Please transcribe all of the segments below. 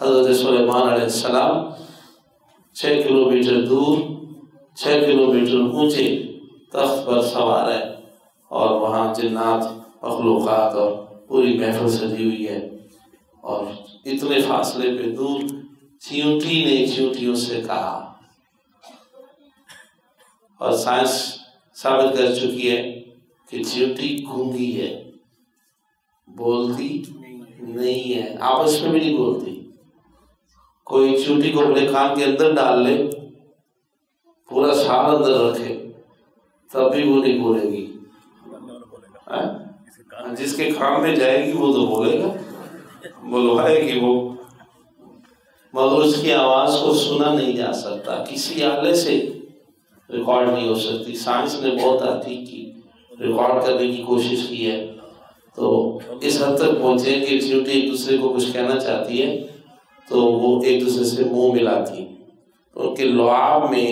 حضرت سلیمان علیہ السلام 6 کلومیٹر دور 6 کلومیٹر اونچے تخت پر سوار ہے، اور وہاں جنات مخلوقات اور پوری محفل سجی ہوئی ہے، اور اتنے فاصلے پہ دور چیونٹی نے چیونٹیوں سے کہا، اور سائنس ثابت کر چکی ہے کہ چیونٹی گونگی ہے، بولتی نہیں ہے، آپس میں بھی نہیں بولتی۔ کوئی چیونٹی کو اپنے کان کے اندر ڈال لے، پورا سال اندر رکھے، تب بھی وہ نہیں بولے گی۔ جس کے کان میں جائے گی وہ تو بولے گا، بلوائے گی وہ، مگر اس کی آواز کو سنا نہیں جا سکتا، کسی آلے سے ریکارڈ نہیں ہو سکتی۔ سائنس نے بہت تحقیق کی، ریکارڈ کرنے کی کوشش کی ہے، تو اس حد تک پہنچے کہ چیونٹی ایک دوسرے کو کچھ کہنا چاہتی ہے تو وہ ایک دوسرے سے منہ ملاتی، ان کے لعاب میں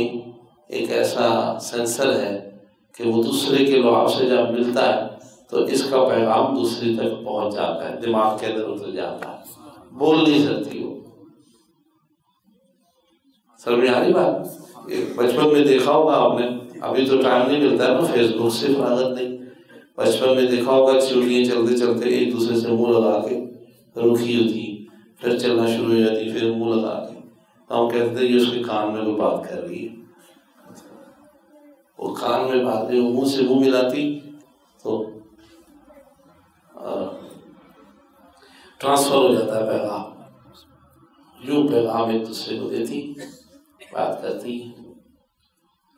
ایک ایسا سینسر ہے کہ وہ دوسرے کے لعاب سے جب ملتا ہے تو اس کا پیغام دوسری تک پہنچ جاتا ہے، دماغ کے اندر اتر جاتا ہے، بول نہیں سکتی وہ۔ سمجھ میں آ رہی بات؟ بچپن میں دیکھا ہوگا آپ نے، ابھی تو ٹائم نہیں ملتا ہے نا، فیس بک سے فراغت نہیں، بچپن میں دیکھا ہوگا چیونٹیاں چلتے چلتے ایک دوسرے سے منہ لگا کے رکی ہوتی، پھر چلنا شروع ہو جاتی، پھر منہ لگا کے، ہم کہتے ہیں یہ اس کے کان میں کوئی بات کر رہی ہے، وہ کان میں بات نہیں، وہ منہ سے منہ ملاتی تو ٹرانسفر ہو جاتا ہے پیغام، یوں پیغام ایک دوسرے کو دیتی، بات کرتی،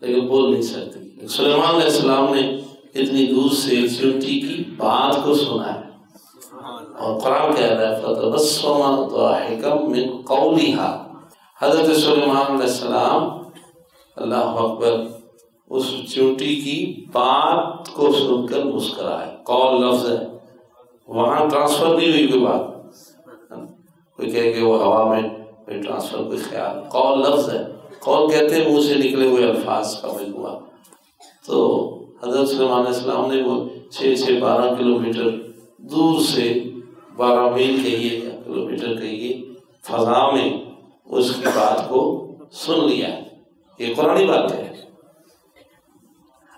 لیکن بول نہیں سکتی۔ سلیمان علیہ السلام نے اتنی دور سے چیونٹی کی بات کو سنا ہے، اور قرآن کہہ رہا ہے فَتَبَسَّمَ ضَاحِكًا مِّن قَوْلِهَا۔ حضرت سلیمان علیہ السلام، اللہ اکبر، اس چیونٹی کی بات کو سن کر مسکرائے۔ قول لفظ ہے، وہاں ٹرانسفر نہیں ہوئی کوئی بات، کوئی کہے کہ وہ ہوا میں کوئی ٹرانسفر، کوئی خیال، قول لفظ ہے، قول کہتے ہیں منہ سے نکلے ہوئے الفاظ کا مجموعہ۔ تو حضرت سلیمان علیہ السلام نے وہ 6-12 کلومیٹر دور سے، 12 میل کہیے یا کلومیٹر کہیے، فضا میں اس کی بات کو سن لیا ہے۔ یہ قرآنی بات ہے۔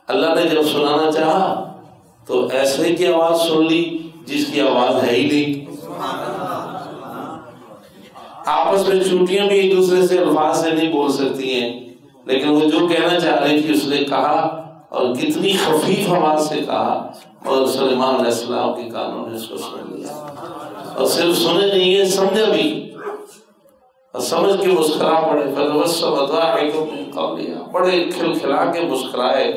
اللہ نے جب سنانا چاہا تو ایسے کی آواز سن لی جس کی آواز ہے ہی نہیں۔ آپس میں چیونٹیاں بھی ایک دوسرے سے الفاظ سے نہیں بول سکتی ہیں، لیکن وہ جو کہنا چاہ رہی تھی اس نے کہا، اور کتنی خفیف آواز سے کہا، اور سلیمان علیہ السلام کے کانوں نے اس کو سن لیا، اور صرف سنے نہیں ہے، سمجھا بھی، اور سمجھ کے مسکرا پڑے۔ فَتَبَسَّمَ ضَاحِكًا مِّن قَوْلِهَا، بڑے کھلکھلا کے مسکرائے۔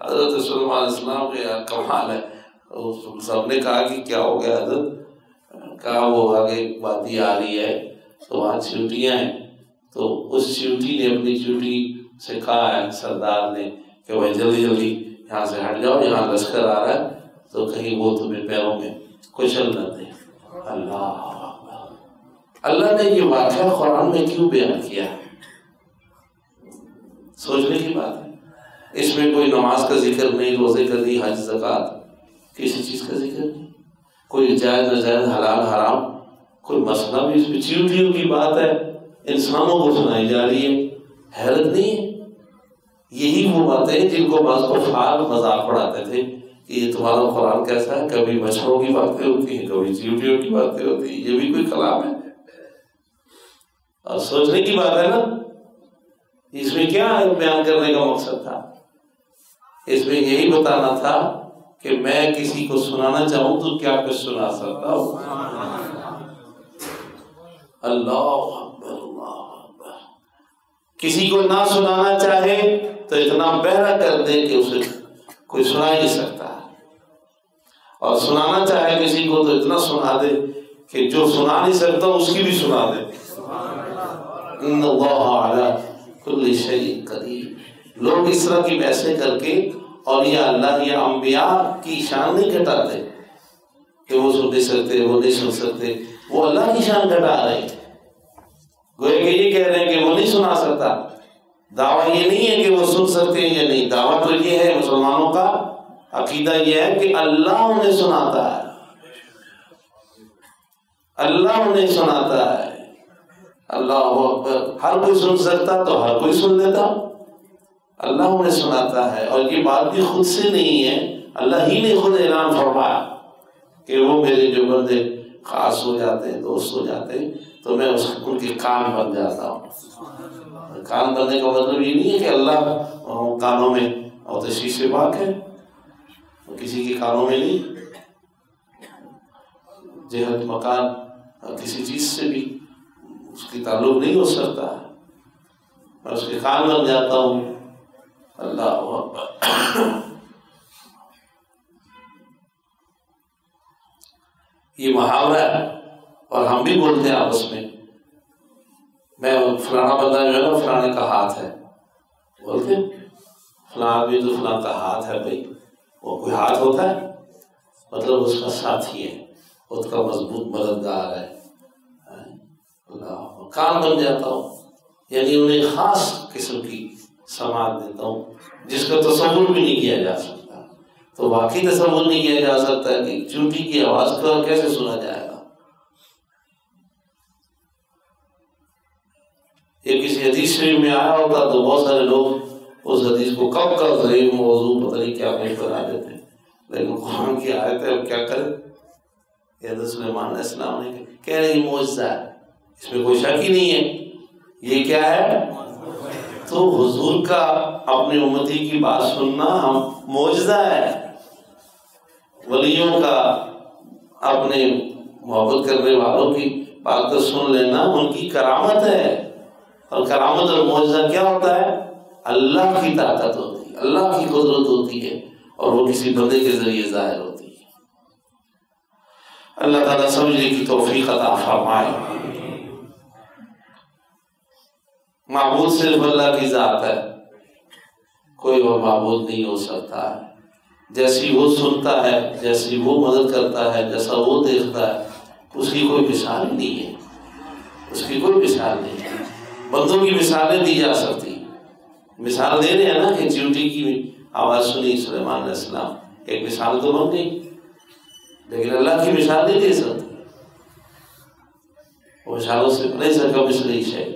حضرت سلیمان علیہ السلام کے یار کمال ہے، سب نے کہا کہ کیا ہو گیا حضرت؟ کہا وہ آگے وادی آ رہی ہے تو وہاں چیونٹیاں ہیں، تو اس چیونٹی نے اپنی چیونٹی سے کہا ہے سردار نے کہ بھائی جلدی جلدی یہاں سے ہٹ جاؤ، یہاں لشکر آ رہا ہے، تو کہیں وہ تمہیں پیروں میں کچل نہ دے۔ اللہ نے یہ واقعہ قرآن میں کیوں بیان کیا ہے؟ سوچنے کی بات ہے۔ اس میں کوئی نماز کا ذکر نہیں، روزے کا نہیں، حج زکوٰۃ، کسی چیز کا ذکر نہیں، کوئی جائز ناجائز، حلال حرام، کوئی مسئلہ بھی اس میں۔ چیونٹیوں کی بات ہے، انسانوں کو سنائی جا رہی ہے، حیرت نہیں ہے؟ یہی وہ باتیں جن کو بعض کفار مذاق اڑاتے تھے کہ یہ تمہارا قرآن کیسا ہے، کبھی مچھروں کی باتیں ہوتی ہیں، کبھی چیونٹیوں کی باتیں ہوتی ہیں، یہ بھی کوئی کلام ہے؟ اور سوچنے کی بات ہے نا، اس میں کیا بیان کرنے کا مقصد تھا؟ اس میں یہی بتانا تھا کہ میں کسی کو سنانا چاہوں تو کیا کچھ سنا سکتا ہوں۔ اللہ اکبر، اللہ اکبر۔ کسی کو نہ سنانا چاہے تو اتنا بہرا کر دے کہ اسے کوئی سنا ہی نہیں سکتا، اور سنانا چاہے کسی کو تو اتنا سنا دے کہ جو سنا نہیں سکتا اس کی بھی سنا دے۔ ان اللہ علی کل شیء قدیر۔ لوگ اس طرح کی بحثیں کر کے اولیاء اللہ یا انبیاء کی شان نہیں گھٹاتے کہ وہ سن نہیں سکتے، وہ نہیں سن سکتے، وہ اللہ کی شان گھٹا رہے ہیں۔ گویا کہ یہ کہہ رہے ہیں کہ وہ نہیں سنا سکتا۔ دعویٰ یہ نہیں ہے کہ وہ سن سکتے ہیں یا نہیں، دعویٰ تو یہ ہے، مسلمانوں کا عقیدہ یہ ہے کہ اللہ انہیں سناتا ہے، اللہ انہیں سناتا ہے، اللہ اکبر، ہر کوئی سن سکتا تو ہر کوئی سن لیتا، اللہ انہیں سناتا ہے۔ اور یہ بات بھی خود سے نہیں ہے، اللہ ہی نے خود اعلان فرمایا کہ وہ میرے جو بندے خاص ہو جاتے ہیں، دوست ہو جاتے ہیں، تو میں ان کے کان بن جاتا ہوں۔ کان بننے کا مطلب یہ نہیں ہے کہ اللہ کانوں میں اور تشریح سے پاک ہے، کسی کے کانوں میں نہیں، جہت مکان کسی چیز سے بھی اس کی تعلق نہیں ہو سکتا ہے، میں اس کے کان بن جاتا ہوں۔ اللہ اکبر۔ یہ محاورہ ہے اور ہم بھی بولتے ہیں آپس میں، میں فلانا بندہ جو ہے نا فلانے کا ہاتھ ہے، بولتے فلاں آدمی تو فلاں کا ہاتھ ہے۔ بھائی وہ کوئی ہاتھ ہوتا ہے؟ مطلب اس کا ساتھی ہے، اس کا مضبوط مددگار ہے۔ اللہ، کان بن جاتا ہوں، یعنی انہیں خاص قسم کی سماعت دیتا ہوں جس کا تصور بھی نہیں کیا جا سکتا۔ تو واقعی تصور نہیں کیا جا سکتا کہ چونٹی کی آواز کو کیسے سنا جائے گا۔ یہ کسی حدیث شریف میں آیا ہوتا تو بہت سارے لوگ اس حدیث کو کب کا ضعیف موضوع پتہ نہیں کیا پیش بنا دیتے، لیکن قرآن کی آیت ہے، اب کیا کریں؟ حضرت سلیمان علیہ السلام نے کہہ رہے یہ معجزہ ہے، اس میں کوئی شک ہی نہیں ہے، یہ کیا ہے؟ تو حضور کا اپنے امتی کی بات سننا ہم معجزہ ہے، ولیوں کا اپنے محبت کرنے والوں کی بات کو سن لینا ان کی کرامت ہے۔ اور کرامت اور معجزہ کیا ہوتا ہے؟ اللہ کی طاقت ہوتی ہے، اللہ کی قدرت ہوتی ہے، اور وہ کسی بندے کے ذریعے ظاہر ہوتی ہے۔ اللہ تعالیٰ سمجھنے کی توفیق عطا فرمائے۔ معبود صرف اللہ کی ذات ہے، کوئی اور معبود نہیں ہو سکتا ہے۔ جیسی وہ سنتا ہے، جیسی وہ مدد کرتا ہے، جیسا وہ دیکھتا ہے، اس کی کوئی مثال نہیں ہے، اس کی کوئی مثال نہیں ہے۔ بندوں کی مثالیں دی جا سکتی، مثال دے رہے ہیں نا کہ چیونٹی کی آواز سنی سلیمان علیہ السلام، ایک مثال تو بن گئی، لیکن اللہ کی مثال نہیں دے سکتی، وہ مثالوں سے نہیں سکا مثل شئیر،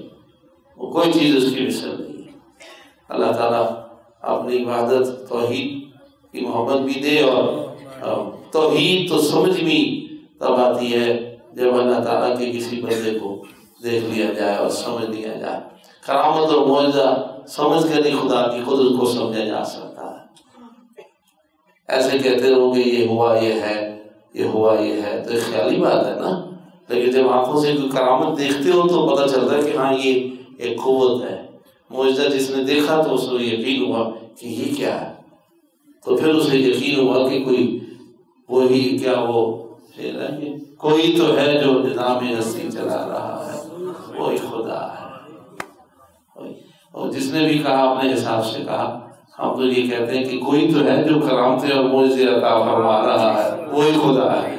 وہ کوئی چیز اس کی مثل نہیں ہے۔ اللہ تعالیٰ اپنی عبادت توحید کی محبت بھی دے، اور توحید تو سمجھ بھی تب آتی ہے جب اللہ تعالیٰ کے کسی بندے کو دیکھ لیا جائے اور سمجھ لیا جائے۔ کرامت اور معجزہ سمجھ کر ہی خدا کی قدرت کو سمجھا جا سکتا ہے۔ ایسے کہتے رہو کہ یہ ہوا یہ ہے، یہ ہوا یہ ہے، تو ایک خیالی بات ہے نا، لیکن جب آنکھوں سے کوئی کرامت دیکھتے ہو تو پتہ چلتا ہے کہ ہاں یہ ایک قوت ہے۔ معجزہ جس نے دیکھا تو اس کو یقین ہوا کہ یہ کیا ہے، تو پھر اسے یقین ہوا کہ کوئی وہی کیا وہ کوئی تو ہے جو نظام ہستی چلا رہا ہے، وہی خدا ہے۔ اور جس نے بھی کہا اپنے حساب سے کہا، ہم تو یہ کہتے ہیں کہ کوئی تو ہے جو کرامتیں اور معجزے عطا فرما رہا ہے، وہی خدا ہے۔